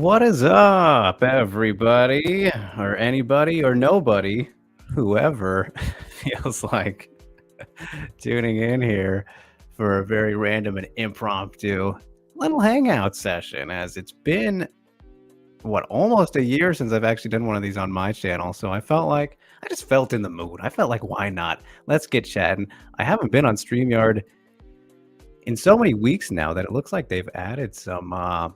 What is up, everybody, or anybody, or nobody, whoever feels like tuning in here for a very random and impromptu little hangout session, as it's been, almost a year since I've actually done one of these on my channel. So I just felt in the mood. I felt like, why not? Let's get chatting. I haven't been on StreamYard in so many weeks now that it looks like they've added some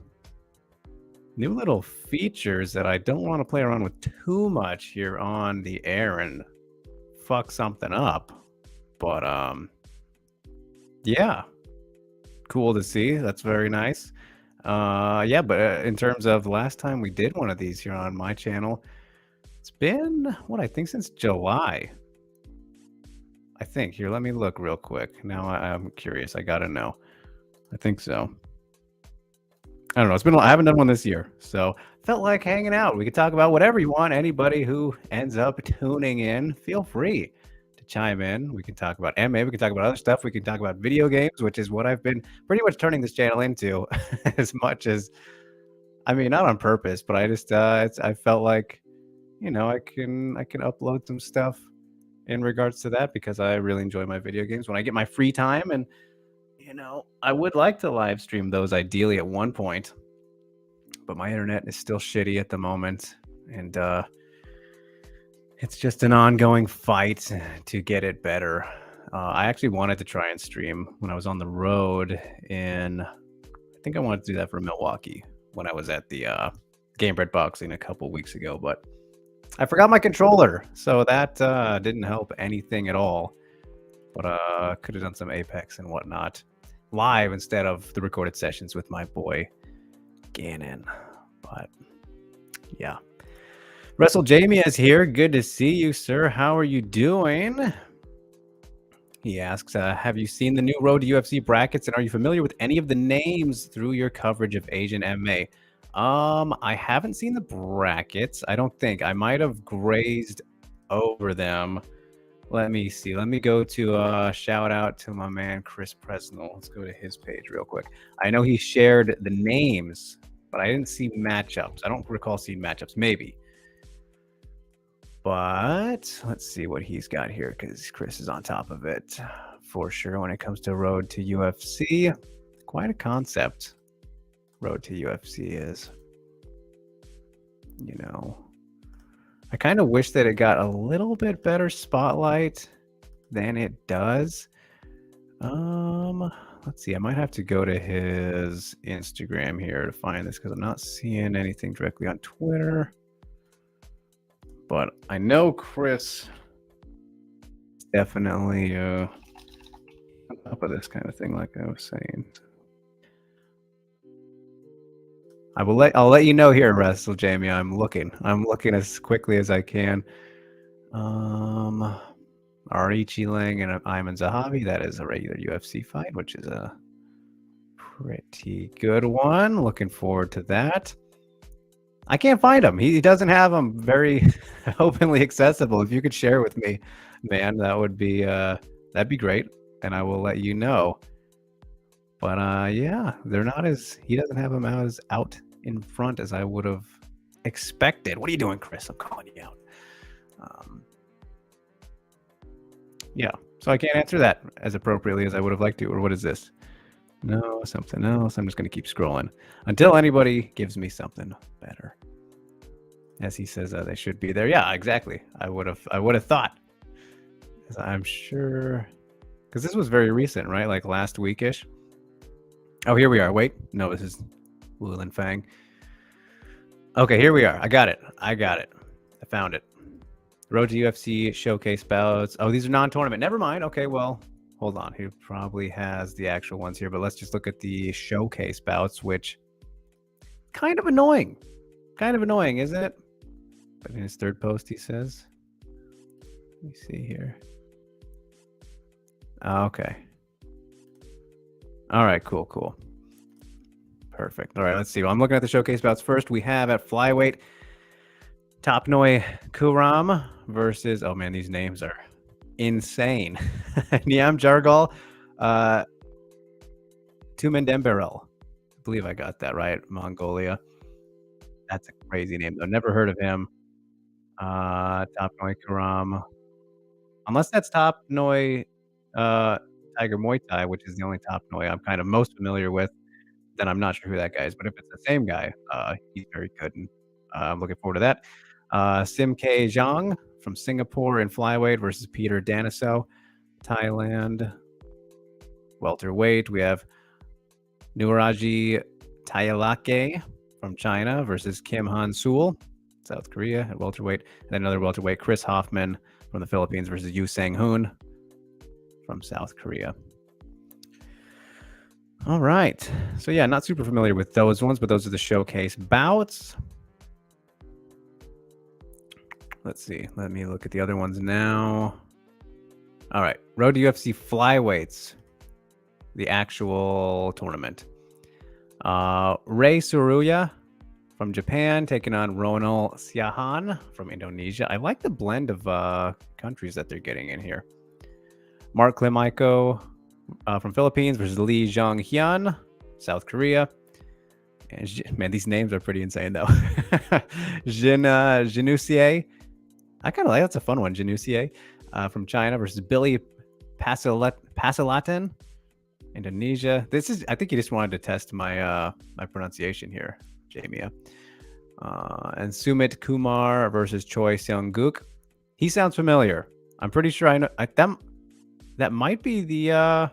new little features that I don't want to play around with too much here on the air and fuck something up. But yeah, cool to see. That's very nice. Yeah, but in terms of last time we did one of these here on my channel, it's been I think since July. I think here, let me look real quick. Now I'm curious. I gotta know. I think so. I don't know. I haven't done one this year, so felt like hanging out. We could talk about whatever you want. Anybody who ends up tuning in, feel free to chime in. We can talk about anime. We can talk about other stuff. We can talk about video games, which is what I've been pretty much turning this channel into, as much as, I mean, not on purpose, but I just I felt like, I can upload some stuff in regards to that because I really enjoy my video games when I get my free time. And I would like to live stream those ideally at one point, but my internet is still shitty at the moment, and it's just an ongoing fight to get it better. I actually wanted to try and stream when I was on the road I think I wanted to do that for Milwaukee when I was at the Game Bread Boxing a couple weeks ago, but I forgot my controller, so that didn't help anything at all. But could have done some Apex and whatnot live instead of the recorded sessions with my boy Gannon. But yeah, Russell Jamie is here. Good to see you, sir. How are you doing? He asks, have you seen the new Road to UFC brackets, and are you familiar with any of the names through your coverage of Asian MMA? I haven't seen the brackets. I don't think. I might have grazed over them. Let me see. Let me go to shout out to my man Chris Presnell. Let's go to his page real quick. I know he shared the names, but I didn't see matchups. I don't recall seeing matchups. Maybe. But let's see what he's got here, because Chris is on top of it for sure when it comes to Road to UFC. Quite a concept. Road to UFC is. I kind of wish that it got a little bit better spotlight than it does. Let's see. I might have to go to his Instagram here to find this, because I'm not seeing anything directly on Twitter. But I know Chris is definitely on top of this kind of thing, like I was saying. I'll let you know here, Russell Jamie. I'm looking as quickly as I can. Arichi Lang and Ayman Zahavi. That is a regular UFC fight, which is a pretty good one. Looking forward to that. I can't find him. He doesn't have them very openly accessible. If you could share with me, man, that would be that'd be great, and I will let you know. But yeah, they're not he doesn't have them as out in front as I would have expected. What are you doing, Chris? I'm calling you out. Yeah, so I can't answer that as appropriately as I would have liked to. Or what is this? No, something else. I'm just going to keep scrolling until anybody gives me something better. As he says, they should be there. Yeah, exactly. I would have thought. I'm sure, because this was very recent, right? Like last weekish. Oh, here we are. Wait, no, this is Wulin Fang. Okay, here we are. I got it. I found it. Road to UFC showcase bouts. Oh, these are non-tournament. Never mind. Okay, well, hold on. He probably has the actual ones here, but let's just look at the showcase bouts, which kind of annoying. Kind of annoying, isn't it? But in his third post, he says. Let me see here. Okay. All right, cool. Perfect. All right, let's see. Well, I'm looking at the showcase bouts first. We have at flyweight Topnoy Kuram versus, oh man, these names are insane. Niam Jargal, Tumendemberel. I believe I got that right. Mongolia. That's a crazy name, though. Never heard of him. Top Noi Karam. Unless that's Top Noi, uh, Tiger Muay Thai, which is the only Top Noi I'm kind of most familiar with, then I'm not sure who that guy is. But if it's the same guy, he's very good, and I'm looking forward to that. Sim K Zhang from Singapore in flyweight versus Peter Daniso, Thailand. Welterweight, we have Nuraji Tayalake from China versus Kim Han Sul, South Korea at welterweight. And then another welterweight, Chris Hoffman from the Philippines versus Yu Sang Hoon from South Korea. All right. So yeah, not super familiar with those ones, but those are the showcase bouts. Let's see. Let me look at the other ones now. All right. Road to UFC flyweights. The actual tournament. Ray Suruya from Japan taking on Ronald Siahan from Indonesia. I like the blend of countries that they're getting in here. Mark Klimico from Philippines versus Lee Jong Hyun, South Korea. And man, these names are pretty insane though. Jinusie. I kind of like that's a fun one. Jinusie from China versus Billy Pasilatin, Indonesia. This is, I think you just wanted to test my my pronunciation here, Jamia. And Sumit Kumar versus Choi Seung Gook. He sounds familiar. I'm pretty sure I know that might be the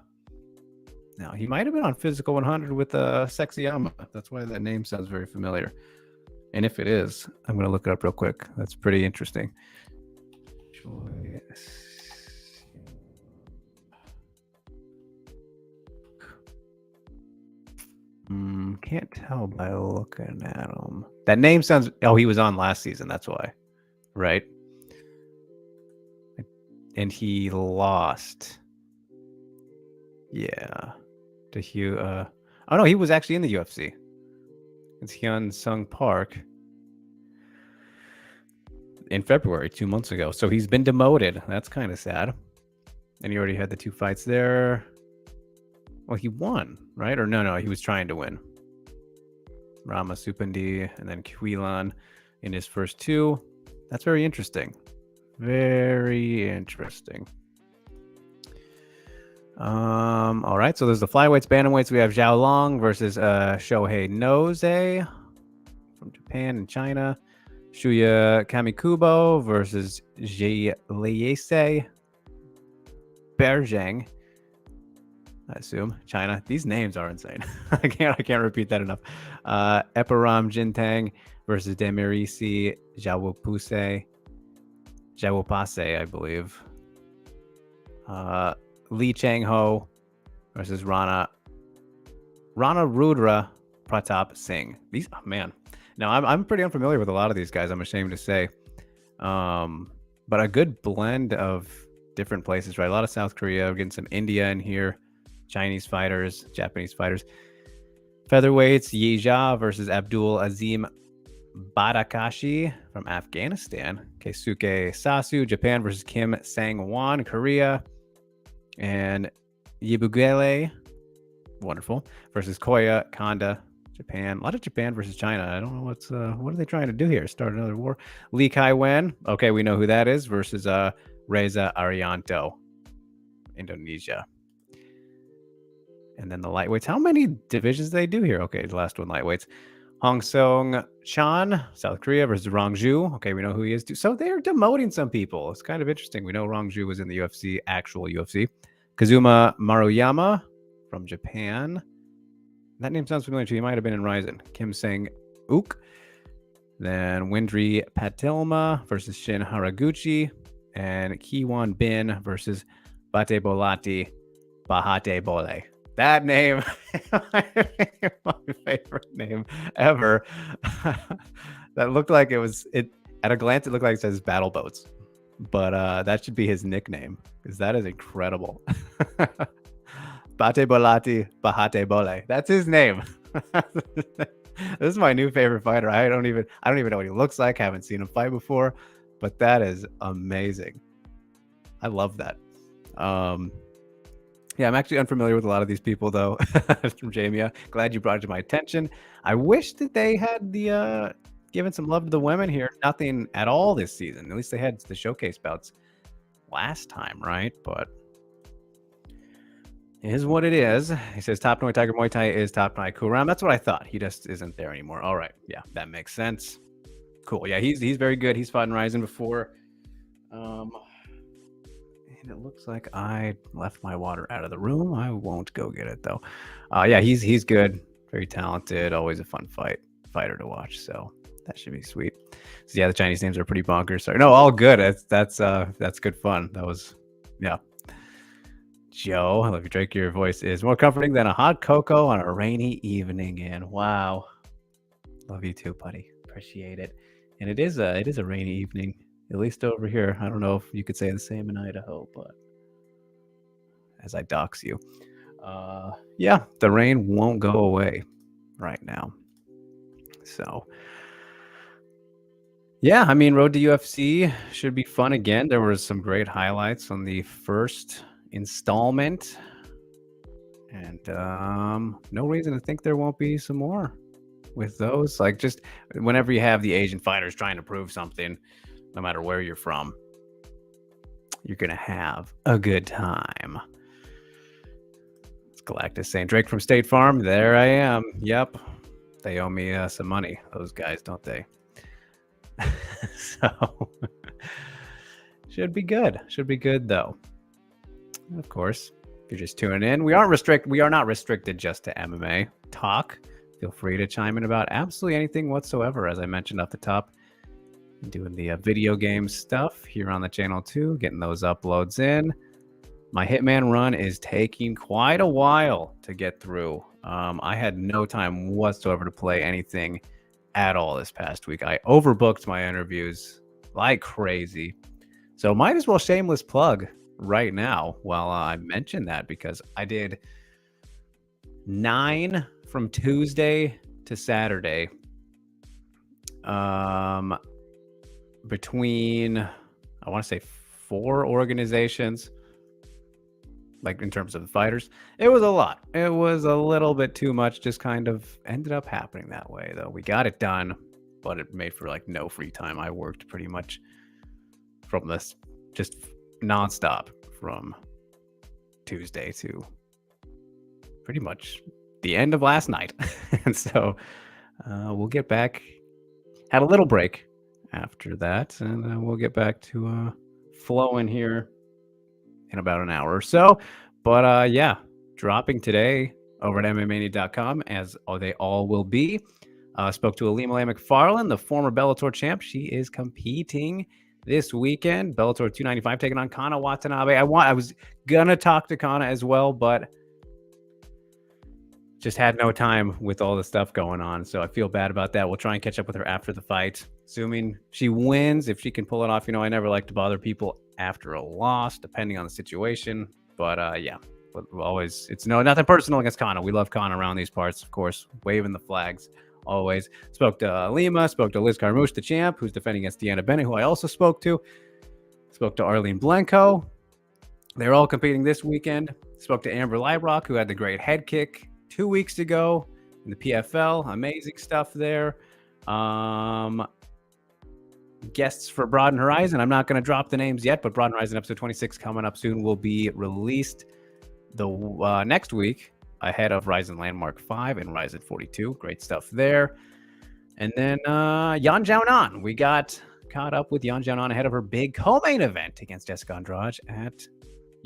no, he might have been on Physical 100 with Sexy Amma. That's why that name sounds very familiar. And if it is, I'm going to look it up real quick. That's pretty interesting. Can't tell by looking at him. That name sounds... Oh, he was on last season. That's why. Right? And he lost. Yeah. To Hugh... Oh, no, he was actually in the UFC. It's Hyun Sung Park. In February, 2 months ago. So he's been demoted. That's kind of sad. And he already had the 2 fights there. Well, he won, right? Or no, he was trying to win. Rama Supandi and then Quilan in his first 2. That's very interesting. Very interesting. All right, so there's the flyweights, bantamweights. We have Zhao Long versus Shohei Noze from Japan and China. Shuya Kamikubo versus Liese Bergeng, I assume, China. These names are insane. I can't repeat that enough. Eparam Jintang versus Demirisi Jawopase, I believe. Lee Chang-ho versus Rana Rudra Pratap Singh. These, oh, man. Now, I'm pretty unfamiliar with a lot of these guys, I'm ashamed to say. But a good blend of different places, right? A lot of South Korea. We're getting some India in here. Chinese fighters, Japanese fighters. Featherweights, Yi Jia versus Abdul Azim Badakashi from Afghanistan. Keisuke Sasu, Japan versus Kim Sang-won, Korea. And Yibugele, wonderful, versus Koya Kanda, Japan. A lot of Japan versus China. I don't know what are they trying to do here? Start another war? Lee Kai-wen, okay, we know who that is, versus Reza Arianto, Indonesia. And then the lightweights. How many divisions do they do here? Okay, the last one, lightweights. Hong Song Chan, South Korea versus Rongju. Okay, we know who he is too. So they're demoting some people. It's kind of interesting. We know Rongju was in the UFC, actual UFC. Kazuma Maruyama from Japan. That name sounds familiar too. He might have been in Ryzen. Kim Sang-uk. Then Windri Patilma versus Shin Haraguchi. And Kiwon Bin versus Bate Bolati Bahate Bole. That name, my favorite name ever. That looked like at a glance, it looked like it says Battle Boats. But that should be his nickname, because that is incredible. Bate Bolati Bahate Bole. That's his name. This is my new favorite fighter. I don't even know what he looks like. Haven't seen him fight before, but that is amazing. I love that. Yeah, I'm actually unfamiliar with a lot of these people, though. From Jamia. Glad you brought it to my attention. I wish that they had the giving some love to the women here. Nothing at all this season. At least they had the showcase bouts last time, right? But it is what it is. He says Top Muay Tiger Muay Thai is Top Muay Kuram. That's what I thought. He just isn't there anymore. All right. Yeah, that makes sense. Cool. Yeah, he's very good. He's fought in Ryzen before. And it looks like I left my water out of the room. I won't go get it though. Yeah, he's good. Very talented. Always a fun fighter to watch. So that should be sweet. So yeah, the Chinese names are pretty bonkers. Sorry. No, all good. That's good fun. That was, yeah. Joe, I love you, Drake. Your voice is more comforting than a hot cocoa on a rainy evening. And wow, love you too, buddy. Appreciate it. And it is a rainy evening, at least over here. I don't know if you could say the same in Idaho, but as I dox you, yeah, the rain won't go away right now. So yeah, I mean, Road to UFC should be fun again. There was some great highlights on the first installment, and no reason to think there won't be some more with those. Like, just whenever you have the Asian fighters trying to prove something, no matter where you're from, you're gonna have a good time. It's Galactus saying, Drake from State Farm, there I am. Yep, they owe me some money, those guys, don't they? So should be good though. Of course, if you're just tuning in, we are not restricted just to MMA talk. Feel free to chime in about absolutely anything whatsoever. As I mentioned off the top, I'm doing the video game stuff here on the channel too, getting those uploads in. My Hitman run is taking quite a while to get through. I had no time whatsoever to play anything at all this past week. I overbooked my interviews like crazy. So might as well shameless plug right now while I mention that, because I did 9 from Tuesday to Saturday. Between, I want to say 4 organizations, like in terms of the fighters. It was a lot. It was a little bit too much. Just kind of ended up happening that way, though. We got it done, but it made for like no free time. I worked pretty much from this, just nonstop from Tuesday to pretty much the end of last night. And so we'll get back. Had a little break after that, and we'll get back to flowing here in about an hour or so. But yeah, dropping today over at MMAnia.com, as they all will be. Spoke to Alima McFarlane, the former Bellator champ. She is competing this weekend, Bellator 295, taking on Kana Watanabe. I was gonna talk to Kana as well, but just had no time with all the stuff going on, so I feel bad about that. We'll try and catch up with her after the fight, assuming she wins. If she can pull it off, I never like to bother people after a loss, depending on the situation. But yeah, we'll always, it's nothing personal against Kana. We love Kana around these parts, of course, waving the flags always. Spoke to Lima, spoke to Liz Carmouche, the champ, who's defending against Deanna Bennett, who I also spoke to. Spoke to Arlene Blanco. They're all competing this weekend. Spoke to Amber Leibrock, who had the great head kick 2 weeks ago in the PFL. Amazing stuff there. Guests for Broad and Horizon. I'm not going to drop the names yet, but Broad and Horizon episode 26 coming up soon will be released the next week ahead of Ryzen Landmark 5 and Ryzen 42. Great stuff there. And then Yan Xiaonan. We got caught up with Yan Xiaonan ahead of her big co-main event against Jessica Andrade at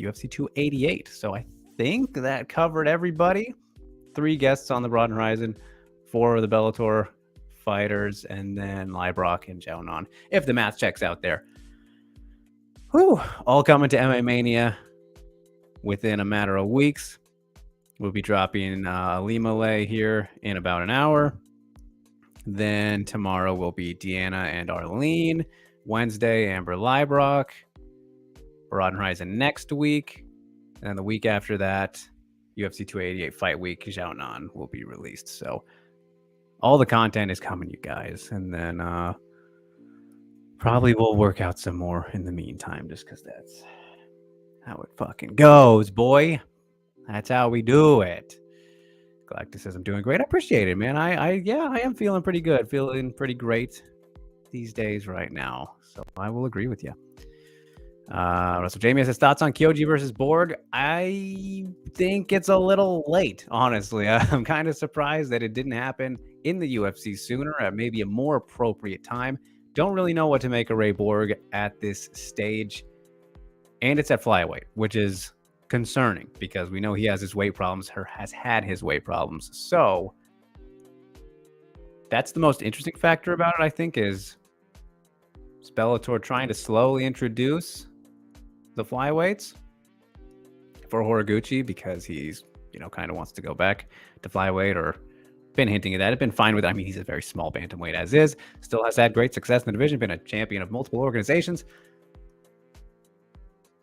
UFC 288. So I think that covered everybody. 3 guests on the Broad and Horizon, 4 of the Bellator fighters, and then Leibrock and Xiaonan, if the math checks out there. Whew, all coming to MMA Mania within a matter of weeks. We'll be dropping Lima Lay here in about an hour. Then tomorrow will be Deanna and Arlene. Wednesday, Amber Leibrock. Broad and Horizon next week. And then the week after that, UFC 288 Fight Week, Xiaonan will be released. So all the content is coming, you guys. And then probably we'll work out some more in the meantime, just because that's how it fucking goes, boy. That's how we do it. Galactus says I'm doing great. I appreciate it, man. Yeah, I am feeling pretty good, feeling pretty great these days right now. So I will agree with you. Russell Jamie says thoughts on Kyoji versus Borg. I think it's a little late, honestly. I'm kind of surprised that it didn't happen in the UFC sooner, at maybe a more appropriate time. Don't really know what to make of Ray Borg at this stage. And it's at flyweight, which is concerning because we know he has his weight problems, or has had his weight problems. So that's the most interesting factor about it, I think, is Bellator trying to slowly introduce the flyweights for Horiguchi because he's, kind of wants to go back to flyweight, or been hinting at that. It's been fine with it. I mean, he's a very small bantamweight as is. Still has had great success in the division, been a champion of multiple organizations.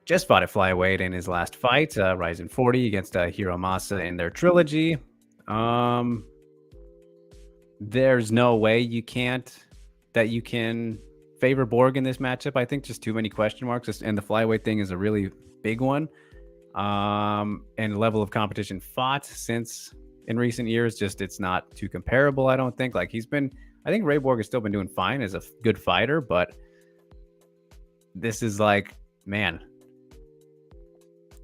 Just fought at flyweight in his last fight, Ryzen 40 against Hiromasa in their trilogy. There's no way you can favor Borg in this matchup. I think just too many question marks, and the flyweight thing is a really big one. And level of competition fought since in recent years, just it's not too comparable. I don't think. I think Ray Borg has still been doing fine as a good fighter, but this is man,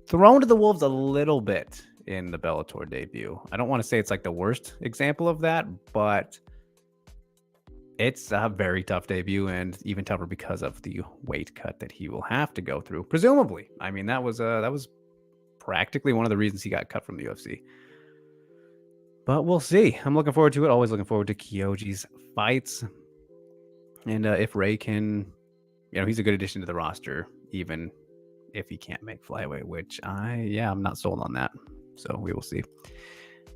thrown to the wolves a little bit in the Bellator debut. I don't want to say it's the worst example of that, but it's a very tough debut, and even tougher because of the weight cut that he will have to go through, presumably. I mean, that was practically one of the reasons he got cut from the UFC. But we'll see. I'm looking forward to it. Always looking forward to Kyoji's fights. And if Ray can, he's a good addition to the roster, even if he can't make flyweight, which I'm not sold on that. So we will see.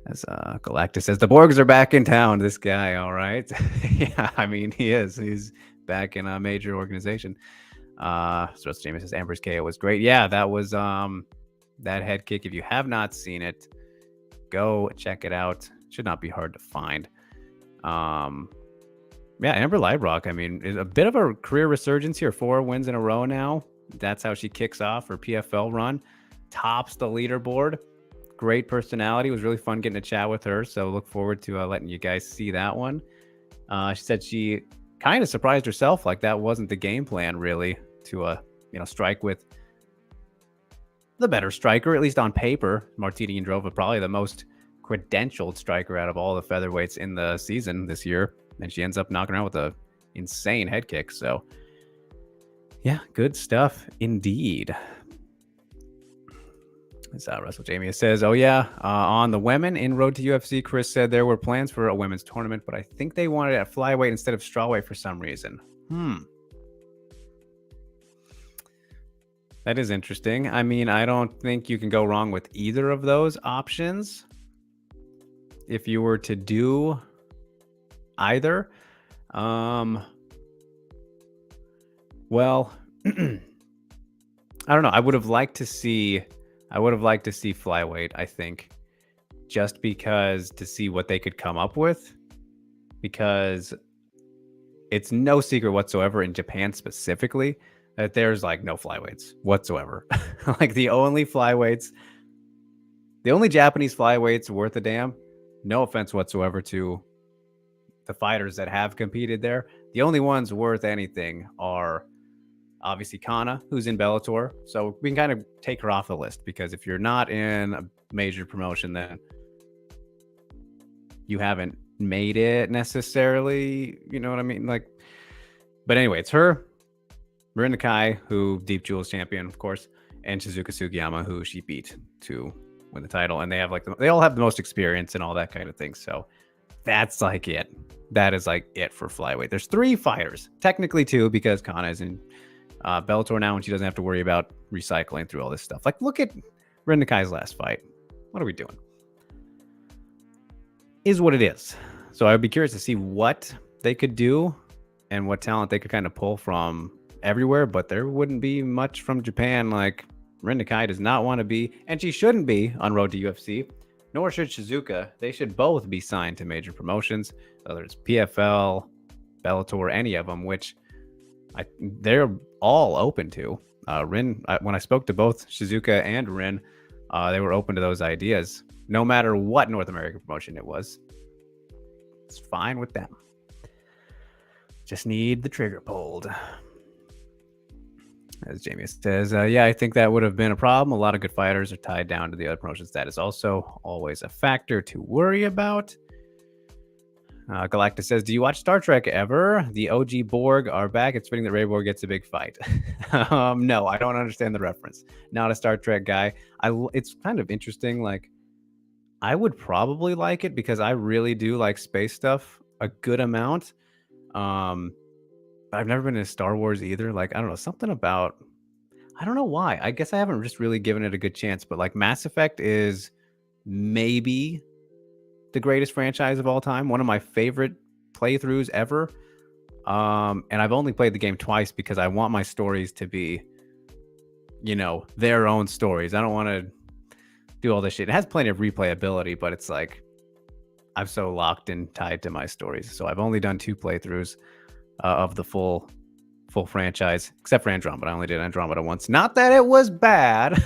As Galactus says, the Borgs are back in town. This guy, all right. Yeah, I mean, he is. He's back in a major organization. So James says Amber's KO was great. Yeah, that was that head kick. If you have not seen it, go check it out. Should not be hard to find. Yeah, Amber Leibrock, I mean, is a bit of a career resurgence here. 4 wins in a row now. That's how she kicks off her PFL run. Tops the leaderboard. Great personality. It was really fun getting to chat with her. So look forward to letting you guys see that one. She said she kind of surprised herself. That wasn't the game plan, really, to strike with the better striker, at least on paper. Martina Yandrova, probably the most credentialed striker out of all the featherweights in the season this year. And she ends up knocking her out with a insane head kick. So, yeah, good stuff indeed. As Russell Jamie says, oh yeah, on the women in Road to UFC, Chris said there were plans for a women's tournament, but I think they wanted it at flyweight instead of strawweight for some reason. That is interesting. I mean, I don't think you can go wrong with either of those options. If you were to do either, well, I don't know. I would have liked to see flyweight, I think, just because to see what they could come up with, because it's no secret whatsoever in Japan specifically that there's no flyweights whatsoever. The only Japanese flyweights worth a damn, no offense whatsoever to the fighters that have competed there. The only ones worth anything are obviously Kana, who's in Bellator. So we can kind of take her off the list, because if you're not in a major promotion, then you haven't made it necessarily. You know what I mean? But anyway, it's her, Marin Nakai, who Deep Jewel's champion, of course, and Shizuka Sugiyama, who she beat to win the title. And they have they all have the most experience and all that kind of thing. So that's it. That is it for flyweight. There's 3 fighters, technically 2, because Kana is in Bellator now, and she doesn't have to worry about recycling through all this stuff. Look at Marin Nakai's last fight. What are we doing? Is what it is. So I would be curious to see what they could do and what talent they could kind of pull from everywhere, but there wouldn't be much from Japan. Marin Nakai does not want to be, and she shouldn't be, on Road to UFC, nor should Shizuka. They should both be signed to major promotions, whether it's PFL, Bellator, any of them, which they're all open to. Rin, when I spoke to both Shizuka and Rin, they were open to those ideas. no matter what North American promotion it was. It's fine with them. Just need the trigger pulled. As Jamie says, yeah, I think that would have been a problem. A lot of good fighters are tied down to the other promotions. That is also always a factor to worry about. Galactus says, do you watch Star Trek ever? The OG Borg are back. It's fitting that Ray Borg gets a big fight. No, I don't understand the reference. Not a Star Trek guy. It's kind of interesting. Like, I would probably like it because I really do like space stuff a good amount. I've never been into Star Wars either. Like, I don't know, something about, I don't know why. I guess I haven't just really given it a good chance, but like Mass Effect is maybe the greatest franchise of all time. One of my favorite playthroughs ever. And I've only played the game twice because I want my stories to be, you know, their own stories. I don't want to do all this shit. It has plenty of replayability, but it's like, I'm so locked and tied to my stories. So I've only done 2 playthroughs of the full franchise, except for Andromeda. I only did Andromeda once. Not that it was bad,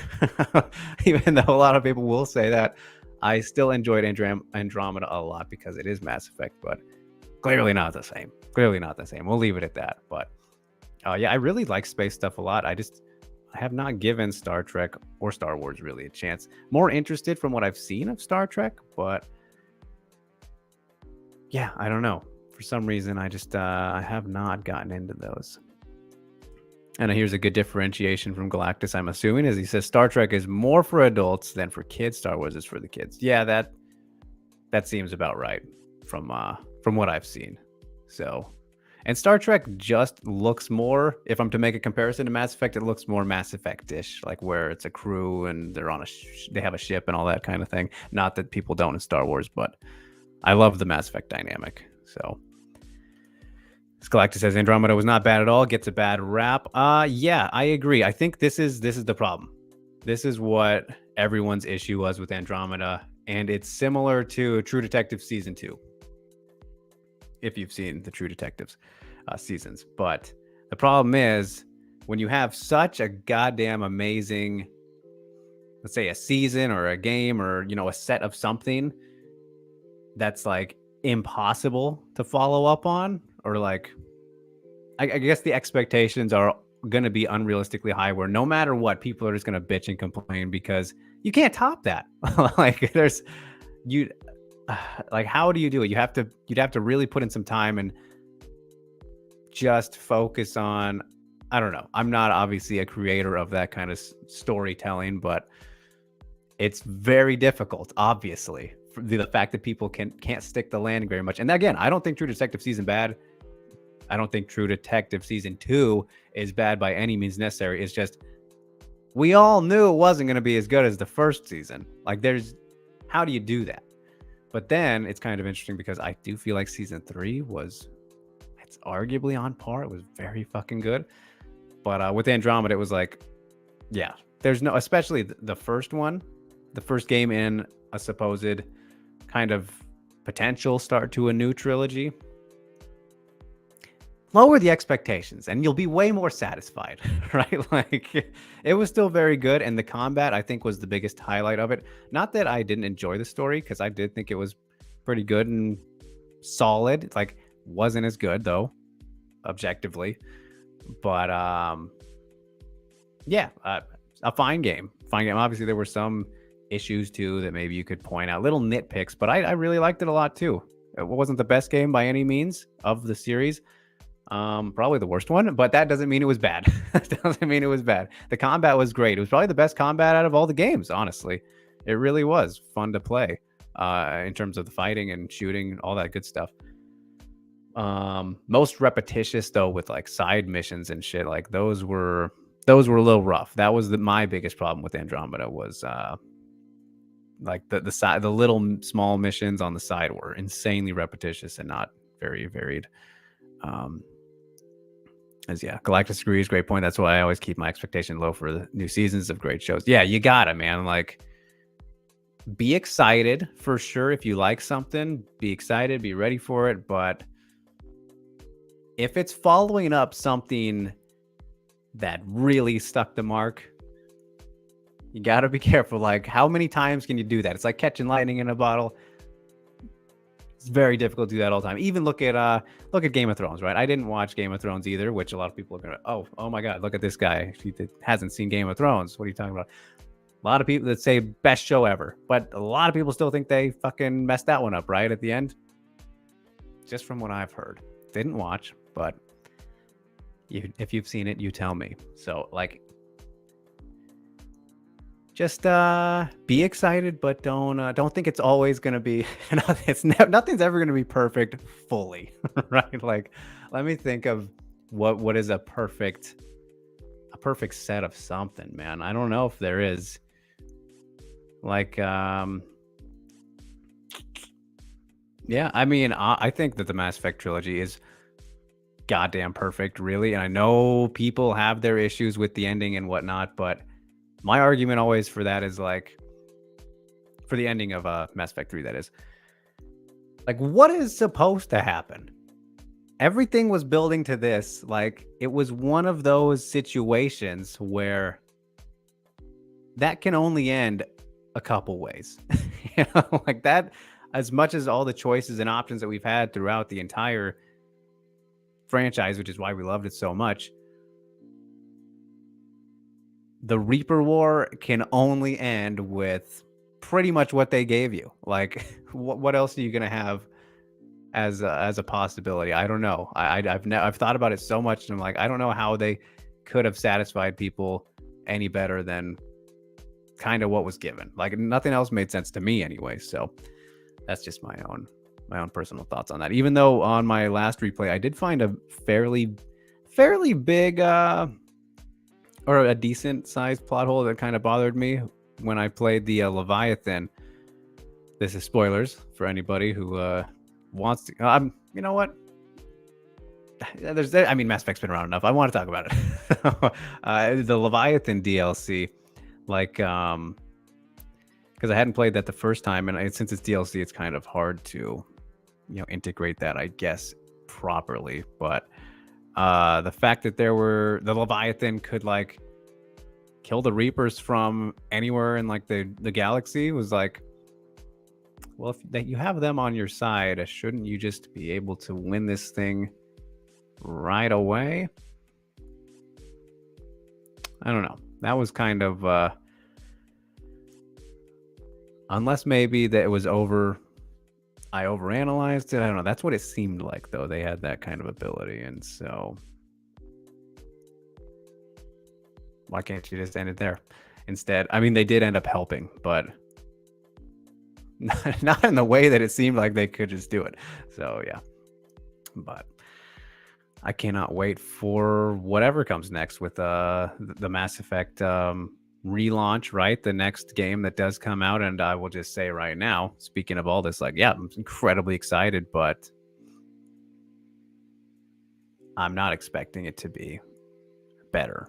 even though a lot of people will say that. I still enjoyed Andromeda a lot because it is Mass Effect, but clearly not the same. Clearly not the same. We'll leave it at that. But yeah, I really like space stuff a lot. I have not given Star Trek or Star Wars really a chance. More interested from what I've seen of Star Trek, but yeah, I don't know. For some reason, I just I have not gotten into those. And here's a good differentiation from Galactus, I'm assuming, as he says Star Trek is more for adults than for kids. Star Wars is for the kids. Yeah, that seems about right from what I've seen. So, and Star Trek just looks more, if I'm to make a comparison to Mass Effect, it looks more Mass Effect-ish, like where it's a crew and they're on they have a ship and all that kind of thing. Not that people don't in Star Wars, but I love the Mass Effect dynamic. So, Galactus says Andromeda was not bad at all. Gets a bad rap. Yeah, I agree. I think this is the problem. This is what everyone's issue was with Andromeda, and it's similar to True Detective Season 2. If you've seen the True Detectives seasons. But the problem is when you have such a goddamn amazing, let's say a season or a game or, you know, a set of something that's like impossible to follow up on, or like, I guess the expectations are going to be unrealistically high where no matter what, people are just going to bitch and complain because you can't top that. Like like, how do you do it? You'd have to really put in some time and just focus on, I don't know. I'm not obviously a creator of that kind of storytelling, but it's very difficult, obviously, for the fact that people can't stick the landing very much. And again, I don't think True Detective season bad. I don't think True Detective season 2 is bad by any means necessary. It's just, we all knew it wasn't going to be as good as the first season. Like, how do you do that? But then it's kind of interesting because I do feel like season 3 it's arguably on par. It was very fucking good. But with Andromeda, it was like, yeah, there's no, especially the first one, the first game in a supposed kind of potential start to a new trilogy. Lower the expectations and you'll be way more satisfied, right? Like, it was still very good. And the combat, I think, was the biggest highlight of it. Not that I didn't enjoy the story, because I did think it was pretty good and solid. Like, wasn't as good though, objectively. But yeah, a fine game. Obviously, there were some issues too that maybe you could point out, little nitpicks, but I really liked it a lot too. It wasn't the best game by any means of the series. Probably the worst one, but that doesn't mean it was bad. That doesn't mean it was bad. The combat was great. It was probably the best combat out of all the games, honestly. It really was fun to play, in terms of the fighting and shooting, all that good stuff. Most repetitious though, with like side missions and shit, like those were a little rough. That was my biggest problem with Andromeda was like the little small missions on the side were insanely repetitious and not very varied. Galactus agrees, great point. That's why I always keep my expectation low for the new seasons of great shows. Yeah, you gotta, man. Like, be excited for sure. If you like something, be excited, be ready for it. But if it's following up something that really stuck the mark, You gotta be careful. Like, how many times can you do that? It's like catching lightning in a bottle. It's very difficult to do that all the time. Even look at Game of Thrones, right? I didn't watch Game of Thrones either, which a lot of people are gonna, oh my god, look at this guy. He hasn't seen Game of Thrones. What are you talking about? A lot of people that say best show ever, but a lot of people still think they fucking messed that one up, right? At the end. Just from what I've heard. Didn't watch, but if you've seen it, you tell me. So, like, just be excited, but don't think it's always gonna be. Nothing's ever gonna be perfect fully, right? Like, let me think of what is a perfect set of something, man. I don't know if there is. Like, yeah, I mean, I think that the Mass Effect trilogy is goddamn perfect, really. And I know people have their issues with the ending and whatnot, but my argument always for that is like, for the ending of Mass Effect 3, that is, like, what is supposed to happen? Everything was building to this. Like, it was one of those situations where that can only end a couple ways. Like that, as much as all the choices and options that we've had throughout the entire franchise, which is why we loved it so much, the Reaper War can only end with pretty much what they gave you. Like, what else are you gonna have as a possibility? I don't know. I've thought about it so much, and I'm like, I don't know how they could have satisfied people any better than kind of what was given. Like, nothing else made sense to me anyway. So that's just my own personal thoughts on that. Even though on my last replay I did find a fairly big or a decent sized plot hole that kind of bothered me when I played the Leviathan. This is spoilers for anybody who wants to. You know what? I mean, Mass Effect's been around enough. I want to talk about it. The Leviathan DLC. Like, because I hadn't played that the first time, and since it's DLC, it's kind of hard to, integrate that, I guess, properly. But the fact that the Leviathan could like kill the Reapers from anywhere in like the galaxy was like, well, if that you have them on your side, shouldn't you just be able to win this thing right away? I don't know. That was kind of, unless maybe that it was I overanalyzed it. I don't know. That's what it seemed like, though. They had that kind of ability. And so why can't you just end it there instead? I mean, they did end up helping, but not in the way that it seemed like they could just do it. So, yeah. But I cannot wait for whatever comes next with the Mass Effect relaunch, right? The next game that does come out. And I will just say right now, speaking of all this, like, yeah, I'm incredibly excited, but I'm not expecting it to be better.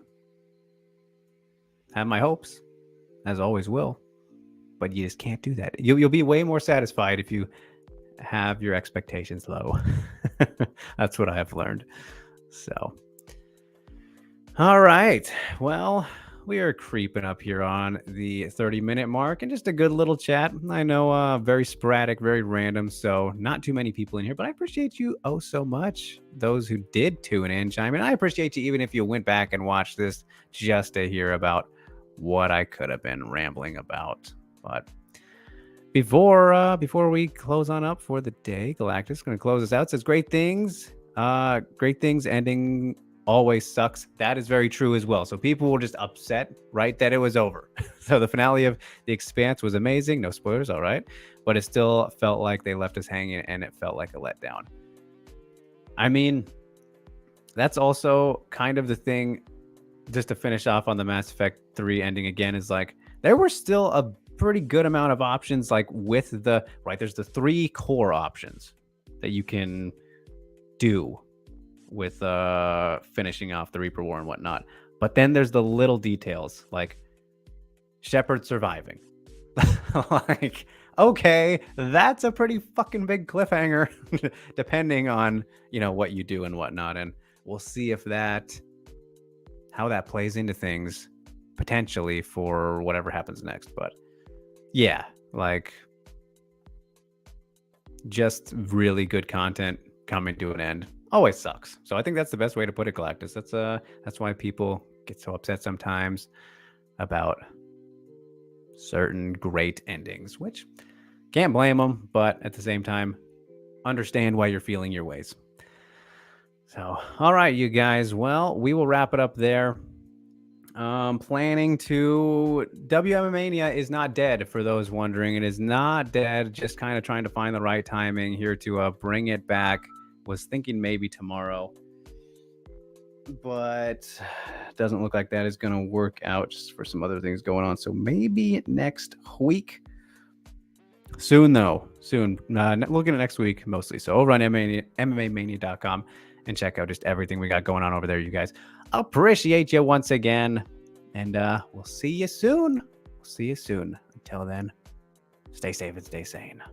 Have my hopes, as always will, but you just can't do that. You'll be way more satisfied if you have your expectations low. That's what I have learned. So, all right. Well, we are creeping up here on the 30-minute mark, and just a good little chat. I know, very sporadic, very random, so not too many people in here, but I appreciate you oh so much. Those who did tune in, chime in. I appreciate you even if you went back and watched this just to hear about what I could have been rambling about. But before we close on up for the day, Galactus going to close us out. Says great things ending always sucks. That is very true as well. So people were just upset, right, that it was over. So the finale of The Expanse was amazing. No spoilers, all right, but it still felt like they left us hanging, and it felt like a letdown. I mean, that's also kind of the thing. Just to finish off on the Mass Effect 3 ending again, is like there were still a pretty good amount of options, like with there's the 3 core options that you can do with finishing off the Reaper War and whatnot. But then there's the little details, like Shepard surviving. Like, okay, that's a pretty fucking big cliffhanger, depending on, what you do and whatnot. And we'll see if how that plays into things potentially for whatever happens next. But yeah, like just really good content coming to an end always sucks. So I think that's the best way to put it, Galactus. That's why people get so upset sometimes about certain great endings, which can't blame them, but at the same time, understand why you're feeling your ways. So, all right, you guys. Well, we will wrap it up there. Planning to WMA Mania is not dead, for those wondering. It is not dead, just kind of trying to find the right timing here to bring it back. Was thinking maybe tomorrow, but doesn't look like that is going to work out just for some other things going on. So maybe next week. Soon, though. Soon. Looking at next week mostly. So over on MMAmania.com and check out just everything we got going on over there, you guys. Appreciate you once again. And we'll see you soon. Until then, stay safe and stay sane.